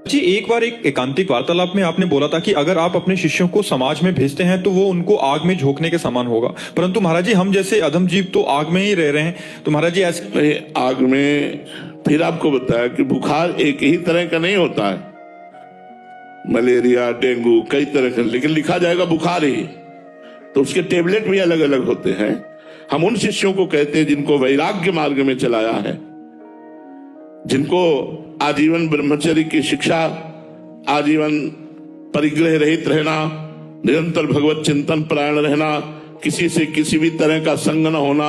जी, एक बार एक एकांतिक वार्तालाप में आपने बोला था कि अगर आप अपने शिष्यों को समाज में भेजते हैं तो वो उनको आग में झोंकने के समान होगा। परंतु महाराज जी, हम जैसे अधम जीव तो आग में ही रह रहे हैं, तो महाराज जी ऐसे नहीं, आग में फिर आपको बताया कि बुखार एक ही तरह का नहीं होता है, मलेरिया, डेंगू कई तरह का, लेकिन लिखा जाएगा बुखार ही, तो उसके टेबलेट भी अलग अलग होते हैं। हम उन शिष्यों को कहते हैं जिनको वैराग्य मार्ग में चलाया है, जिनको आजीवन ब्रह्मचर्य की शिक्षा, आजीवन परिग्रह रहित रहना, निरंतर भगवत चिंतन परायण रहना, किसी से किसी भी तरह का संग न होना,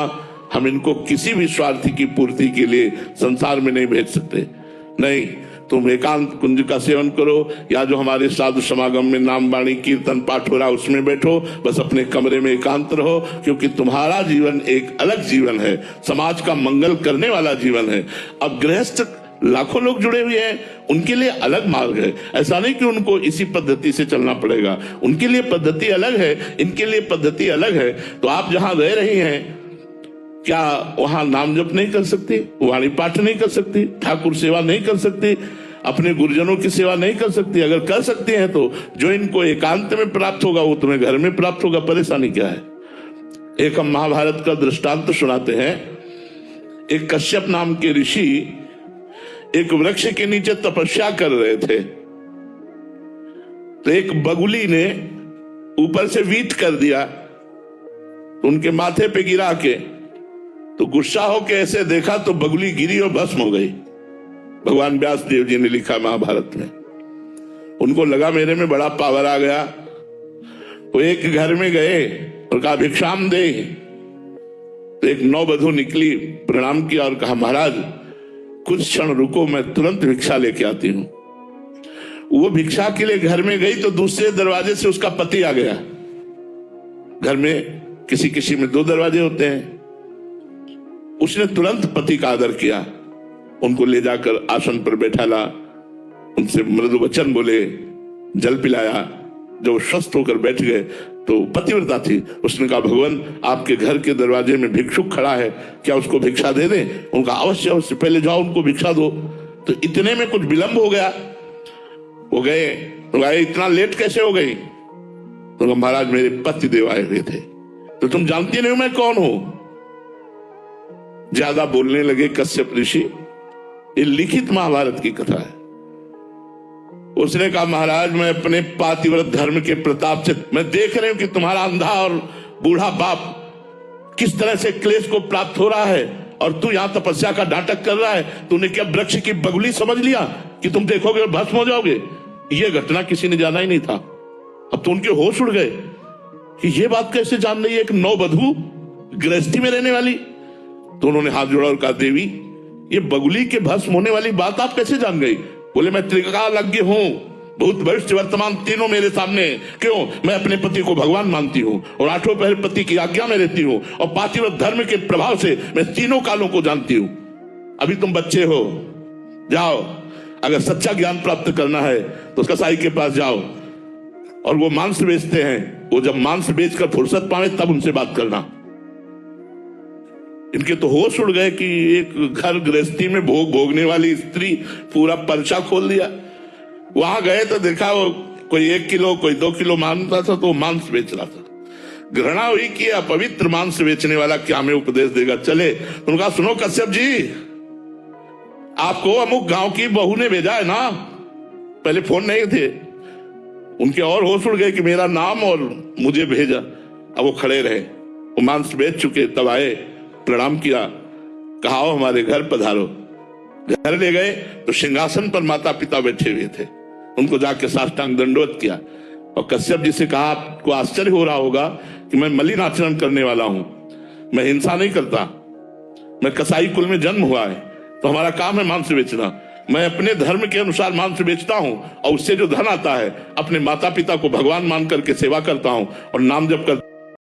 हम इनको किसी भी स्वार्थ की पूर्ति के लिए संसार में नहीं भेज सकते। नहीं, तुम एकांत कुंज का सेवन करो, या जो हमारे साधु समागम में नाम वाणी कीर्तन पाठ हो रहा उसमें बैठो, बस अपने कमरे में एकांत रहो, क्योंकि तुम्हारा जीवन एक अलग जीवन है, समाज का मंगल करने वाला जीवन है। अब गृहस्थ लाखों लोग जुड़े हुए हैं, उनके लिए अलग मार्ग है। ऐसा नहीं कि उनको इसी पद्धति से चलना पड़ेगा, उनके लिए पद्धति अलग है, इनके लिए पद्धति अलग है। तो आप जहां रह रही हैं, क्या वहां नाम जप नहीं कर सकती, वाणी पाठ नहीं कर सकती, ठाकुर सेवा नहीं कर सकती, अपने गुरुजनों की सेवा नहीं कर सकती? अगर कर सकती हैं तो जो इनको एकांत में प्राप्त होगा वो तुम्हें घर में प्राप्त होगा, परेशानी क्या है? एक हम महाभारत का दृष्टांत सुनाते हैं। एक कश्यप नाम के ऋषि एक वृक्ष के नीचे तपस्या कर रहे थे, तो एक बगुली ने ऊपर से वीट कर दिया, तो उनके माथे पे गिरा के, तो गुस्सा होके ऐसे देखा तो बगुली गिरी और भस्म हो गई। भगवान व्यास देव जी ने लिखा महाभारत में। उनको लगा मेरे में बड़ा पावर आ गया, वो एक घर में गए और कहा भिक्षाम दे। तो एक नौवधू निकली, प्रणाम किया और कहा महाराज कुछ क्षण रुको, मैं तुरंत भिक्षा लेके आती हूं। वो भिक्षा के लिए घर में गई तो दूसरे दरवाजे से उसका पति आ गया। घर में किसी किसी में 2 दरवाजे होते हैं। उसने तुरंत पति का आदर किया, उनको ले जाकर आसन पर बैठाला, उनसे मृदु वचन बोले, जल पिलाया। जब स्वस्थ होकर बैठ गए तो पतिव्रता थी, उसने कहा भगवान आपके घर के दरवाजे में भिक्षुक खड़ा है, क्या उसको भिक्षा दे दें? उनका अवश्य अवश्य, पहले जाओ उनको भिक्षा दो। तो इतने में कुछ विलंब हो गया, वो गए तो गए, इतना लेट कैसे हो गई? तो महाराज मेरे पति देव आए हुए थे। तो तुम जानती नहीं मैं कौन हूं? ज्यादा बोलने लगे कश्यप ऋषि। ये लिखित महाभारत की कथा है। उसने कहा महाराज मैं अपने पातिव्रत धर्म के प्रताप से मैं देख रही हूं कि तुम्हारा अंधा और बूढ़ा बाप किस तरह से क्लेश को प्राप्त हो रहा है, और तू यहां तपस्या का नाटक कर रहा है। तूने क्या वृक्ष की बगुली समझ लिया कि तुम देखोगे और भस्म हो जाओगे? यह घटना किसी ने जाना ही नहीं था। अब तो उनके होश उड़ गए कि यह बात कैसे जान रही है एक नौवधू गृहस्थी में रहने वाली। तो उन्होंने हाथ जोड़ा और कहा देवी ये बगुली के भस्म होने वाली बात आप कैसे जान गई? बोले मैं त्रिकालज्ञ हूं, भूत भविष्य वर्तमान तीनों मेरे सामने। क्यों? मैं अपने पति को भगवान मानती हूं और 8 पहर पति की आज्ञा में रहती हूं, और पातिव्रत धर्म के प्रभाव से मैं तीनों कालों को जानती हूं। अभी तुम बच्चे हो, जाओ, अगर सच्चा ज्ञान प्राप्त करना है तो कसाई के पास जाओ, और वो मांस बेचते हैं, वो जब मांस बेचकर फुर्सत पावे तब उनसे बात करना। इनके तो होश उड़ गए कि एक घर गृहस्थी में भोग भोगने वाली स्त्री पूरा पर्चा खोल दिया। वहां गए तो देखा वो कोई 1 किलो कोई 2 किलो मांगता था, तो मांस बेच रहा था। घृणा हुई कि अपवित्र मांस बेचने वाला क्या हमें उपदेश देगा। चले, उनका सुनो कश्यप जी, आपको अमुक गांव की बहू ने भेजा है ना। पहले फोन नहीं थे उनके, और होश उड़ गए कि मेरा नाम और मुझे भेजा। अब वो खड़े रहे, वो मांस बेच चुके, तब आए, प्रणाम किया, कहा हमारे घर पधारो। घर ले गए तो सिंहासन पर माता पिता बैठे हुए थे, उनको जाके साष्टांग दंडवत किया। और कश्यप जी से कहा आपको आश्चर्य हो रहा होगा कि मैं मलिन आचरण करने वाला हूं, मैं हिंसा नहीं करता, मैं कसाई कुल में जन्म हुआ है, तो हमारा काम है मांस बेचना। मैं अपने धर्म के अनुसार मांस बेचता हूं, और उससे जो धन आता है अपने माता पिता को भगवान मान करके सेवा करता हूं और नाम जप कर